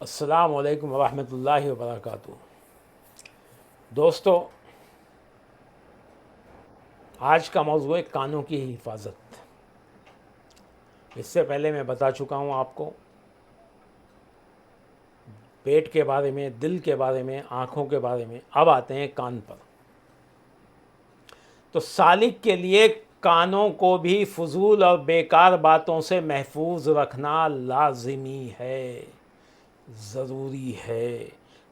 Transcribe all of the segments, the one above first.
अस्सलामु अलैकुम वरहमतुल्लाहि वबरकातुहू। दोस्तों, आज का मौज़ू है कानों की हिफाजत। इससे पहले मैं बता चुका हूँ आपको पेट के बारे में, दिल के बारे में, आँखों के बारे में। अब आते हैं कान पर। तो सालिक के लिए कानों को भी फजूल और बेकार बातों से महफूज रखना लाजिमी है, ज़रूरी है।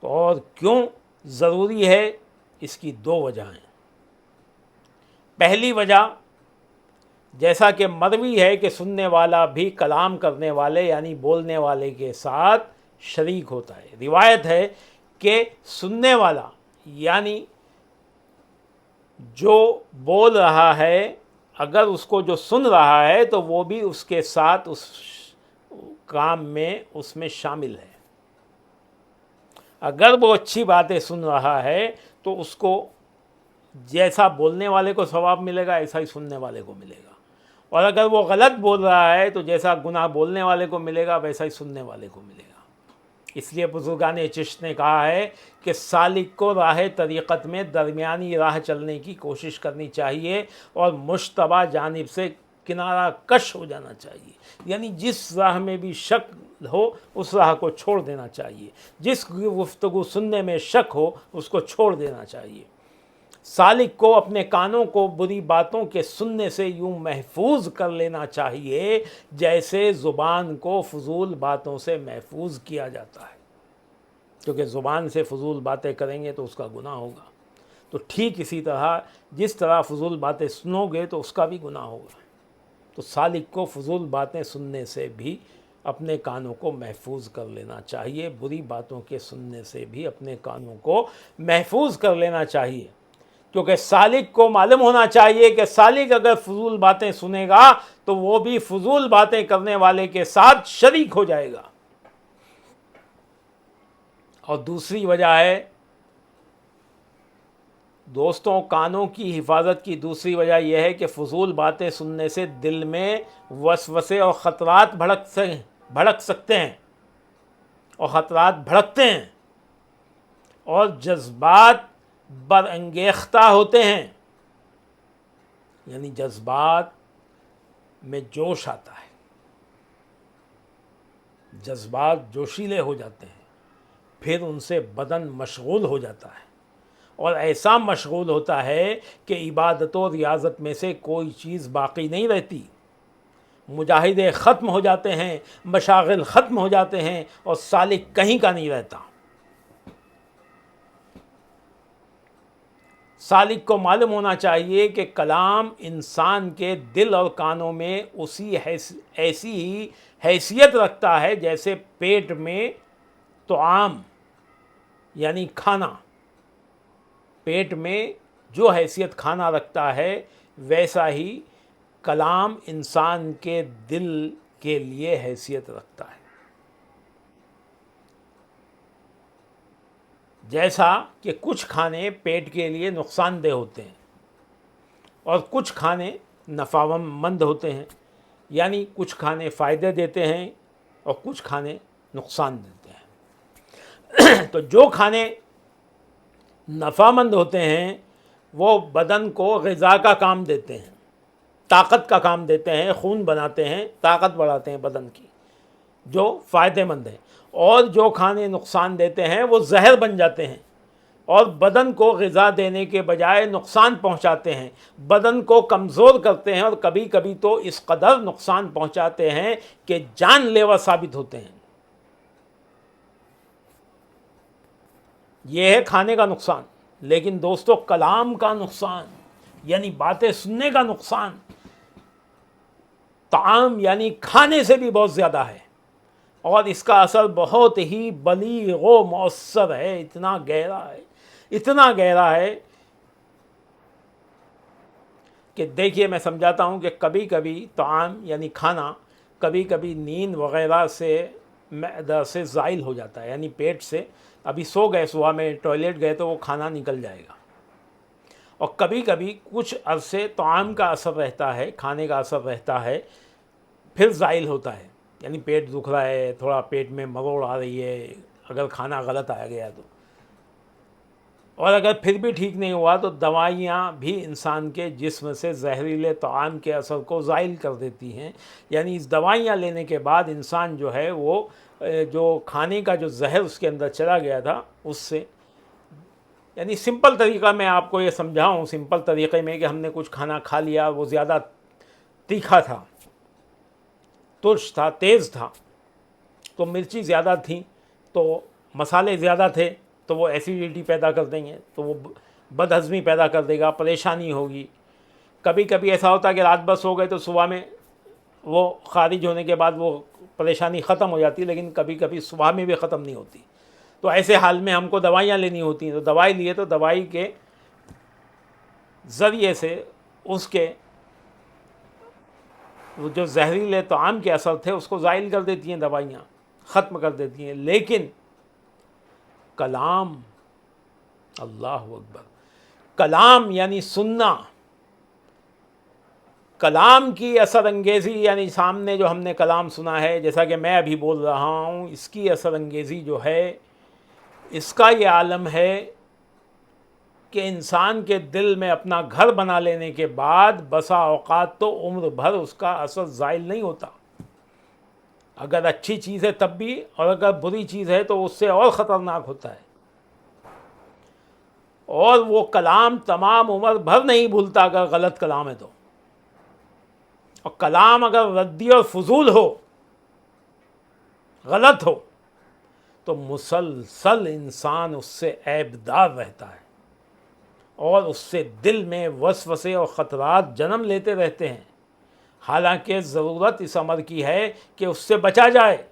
तो और क्यों ज़रूरी है, इसकी दो वजहें। पहली वजह, जैसा कि मरवी है कि सुनने वाला भी कलाम करने वाले यानी बोलने वाले के साथ शरीक होता है। रिवायत है कि सुनने वाला यानी जो बोल रहा है, अगर उसको जो सुन रहा है तो वो भी उसके साथ उस काम में उसमें शामिल है। अगर वो अच्छी बातें सुन रहा है तो उसको जैसा बोलने वाले को सवाब मिलेगा, ऐसा ही सुनने वाले को मिलेगा। और अगर वो गलत बोल रहा है तो जैसा गुनाह बोलने वाले को मिलेगा, वैसा ही सुनने वाले को मिलेगा। इसलिए बुजुर्गान चिश्त ने कहा है कि सालिक को राह तरीक़त में दरमियानी राह चलने की कोशिश करनी चाहिए और मुश्तबा जानिब से किनारा कश हो जाना चाहिए। यानी जिस राह में भी शक हो उस राह को छोड़ देना चाहिए, जिस गुफ्तगू सुनने में शक हो उसको छोड़ देना चाहिए। सालिक को अपने कानों को बुरी बातों के सुनने से यूं महफूज कर लेना चाहिए जैसे ज़ुबान को फजूल बातों से महफूज किया जाता है, क्योंकि ज़ुबान से फजूल बातें करेंगे तो उसका गुनाह होगा। तो ठीक इसी तरह जिस तरह फजूल बातें सुनोगे तो उसका भी गुनाह होगा। तो सालिक को फजूल बातें सुनने से भी अपने कानों को महफूज कर लेना चाहिए, बुरी बातों के सुनने से भी अपने कानों को महफूज कर लेना चाहिए। क्योंकि सालिक को मालूम होना चाहिए कि सालिक अगर फजूल बातें सुनेगा तो वो भी फजूल बातें करने वाले के साथ शरीक हो जाएगा। और दूसरी वजह है दोस्तों, कानों की हिफाजत की दूसरी वजह यह है कि फजूल बातें सुनने से दिल में वसवसे और ख़तरात भड़क सकते हैं और ख़तरात भड़कते हैं और जज्बात बरअंगेख्ता होते हैं। यानी जज्बात में जोश आता है, जज्बात जोशीले हो जाते हैं, फिर उनसे बदन मशगूल हो जाता है और ऐसा मशगूल होता है कि इबादत और रियाजत में से कोई चीज़ बाकी नहीं रहती। मुजाहिदे ख़त्म हो जाते हैं, मशागिल ख़त्म हो जाते हैं और सालिक कहीं का नहीं रहता। सालिक को मालूम होना चाहिए कि कलाम इंसान के दिल और कानों में ऐसी ही हैसियत रखता है जैसे पेट में तोआम यानी खाना, पेट में जो हैसियत खाना रखता है वैसा ही कलाम इंसान के दिल के लिए हैसियत रखता है। जैसा कि कुछ खाने पेट के लिए नुकसानदेह होते हैं और कुछ खाने नफ़ामंद होते हैं, यानी कुछ खाने फ़ायदे देते हैं और कुछ खाने नुकसान देते हैं। तो जो खाने नफ़ामंद होते हैं वो बदन को ग़िज़ा का काम देते हैं, ताकत का काम देते हैं, खून बनाते हैं, ताकत बढ़ाते हैं बदन की, जो फ़ायदेमंद है। और जो खाने नुकसान देते हैं वो जहर बन जाते हैं और बदन को ग़िज़ा देने के बजाय नुकसान पहुंचाते हैं, बदन को कमज़ोर करते हैं और कभी कभी तो इस कदर नुकसान पहुंचाते हैं कि जानलेवा साबित होते हैं। यह है खाने का नुकसान। लेकिन दोस्तों, कलाम का नुकसान यानी बातें सुनने का नुकसान ताम यानी खाने से भी बहुत ज़्यादा है और इसका असर बहुत ही बलीग़ व मौसर है, इतना गहरा है, इतना गहरा है कि देखिए मैं समझाता हूँ कि कभी कभी ताम यानी खाना कभी कभी नींद वग़ैरह से मैदा से ज़ाइल हो जाता है, यानी पेट से अभी सो गए, सुबह में टॉयलेट गए तो वो खाना निकल जाएगा। और कभी कभी कुछ अरसे ताम का असर रहता है, खाने का असर रहता है, फिर ज़ाइल होता है, यानी पेट दुख रहा है, थोड़ा पेट में मरोड़ आ रही है अगर खाना गलत आ गया तो, और अगर फिर भी ठीक नहीं हुआ तो दवाइयाँ भी इंसान के जिस्म से जहरीले तआम के असर को ज़ाइल कर देती हैं। यानी इस दवाइयाँ लेने के बाद इंसान जो है वो जो खाने का जो जहर उसके अंदर चला गया था उससे, यानी सिंपल तरीक़ा मैं आपको ये समझाऊँ सिंपल तरीक़े में कि हमने कुछ खाना खा लिया, वो ज़्यादा तीखा था, तुर्श था, तेज़ था, तो मिर्ची ज़्यादा थी, तो मसाले ज़्यादा थे, तो वो एसिडिटी पैदा कर देंगे, तो वो बदहज़मी पैदा कर देगा, परेशानी होगी। कभी कभी ऐसा होता है कि रात बस हो गए तो सुबह में वो खारिज होने के बाद वो परेशानी ख़त्म हो जाती है, लेकिन कभी कभी सुबह में भी ख़त्म नहीं होती। तो ऐसे हाल में हमको दवाइयाँ लेनी होती हैं, तो दवाई लिए तो दवाई के ज़रिए से उसके वो जो जहरीले तआम के असर थे उसको ज़ाइल कर देती हैं, दवाइयाँ ख़त्म कर देती हैं। लेकिन कलाम, अल्लाह अकबर, कलाम यानी सुनना, कलाम की असर अंगेज़ी, यानी सामने जो हमने कलाम सुना है, जैसा कि मैं अभी बोल रहा हूँ, इसकी असर अंगेज़ी जो है, इसका ये आलम है कि इंसान के दिल में अपना घर बना लेने के बाद बसा औक़ात तो उम्र भर उसका असर ज़ाइल नहीं होता। अगर अच्छी चीज़ है तब भी, और अगर बुरी चीज़ है तो उससे और ख़तरनाक होता है। और वो कलाम तमाम उम्र भर नहीं भूलता अगर गलत कलाम है तो, और कलाम अगर रद्दी और फजूल हो, गलत हो, तो मुसलसल इंसान उससे ऐबदार रहता है और उससे दिल में वसवसे और ख़तरात जन्म लेते रहते हैं। हालांकि ज़रूरत इस अमर की है कि उससे बचा जाए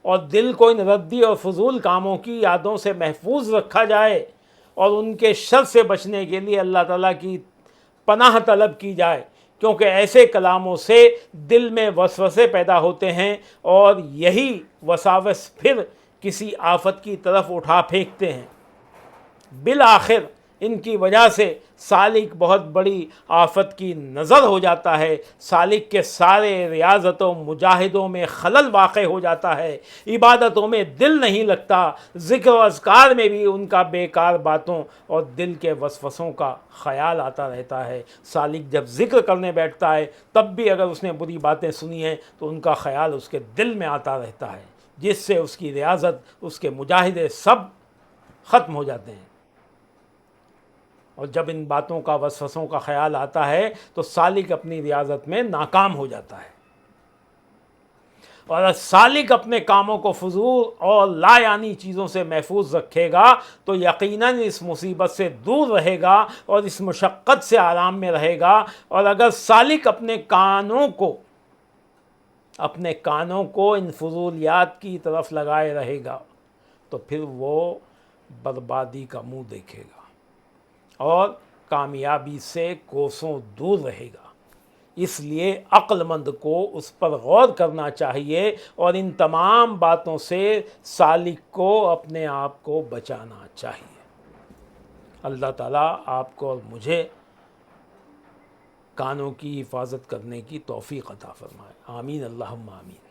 और दिल को इन रद्दी और फजूल कामों की यादों से महफूज रखा जाए और उनके शर से बचने के लिए अल्लाह ताला की पनाह तलब की जाए, क्योंकि ऐसे कलामों से दिल में वसवसे पैदा होते हैं और यही वसावस फिर किसी आफत की तरफ उठा फेंकते हैं। बिल आखिर इनकी वजह से सालिक बहुत बड़ी आफत की नज़र हो जाता है, सालिक के सारे रियाज़तों मुजाहिदों में खलल वाक़ हो जाता है, इबादतों में दिल नहीं लगता, ज़िक्र व अज़कार में भी उनका बेकार बातों और दिल के वसवसों का ख़याल आता रहता है। सालिक जब ज़िक्र करने बैठता है तब भी अगर उसने बुरी बातें सुनी हैं तो उनका ख़याल उसके दिल में आता रहता है, जिससे उसकी रियाज़त, उसके मुजाहिदे सब ख़त्म हो जाते हैं। और जब इन बातों का, वसवसों का ख्याल आता है तो सालिक अपनी रियाजत में नाकाम हो जाता है। और सालिक अपने कामों को फजूल और लायानी चीज़ों से महफूज रखेगा तो यकीनन इस मुसीबत से दूर रहेगा और इस मुशक्क़त से आराम में रहेगा। और अगर सालिक अपने कानों को इन फजूलियात की तरफ लगाए रहेगा तो फिर वो बर्बादी का मुंह देखेगा और कामयाबी से कोसों दूर रहेगा। इसलिए अक्लमंद को उस पर गौर करना चाहिए और इन तमाम बातों से सालिक को अपने आप को बचाना चाहिए। अल्लाह ताला आपको और मुझे कानों की हिफाजत करने की तौफीक अता फरमाए। आमीन, अल्लाहुम्मा आमीन।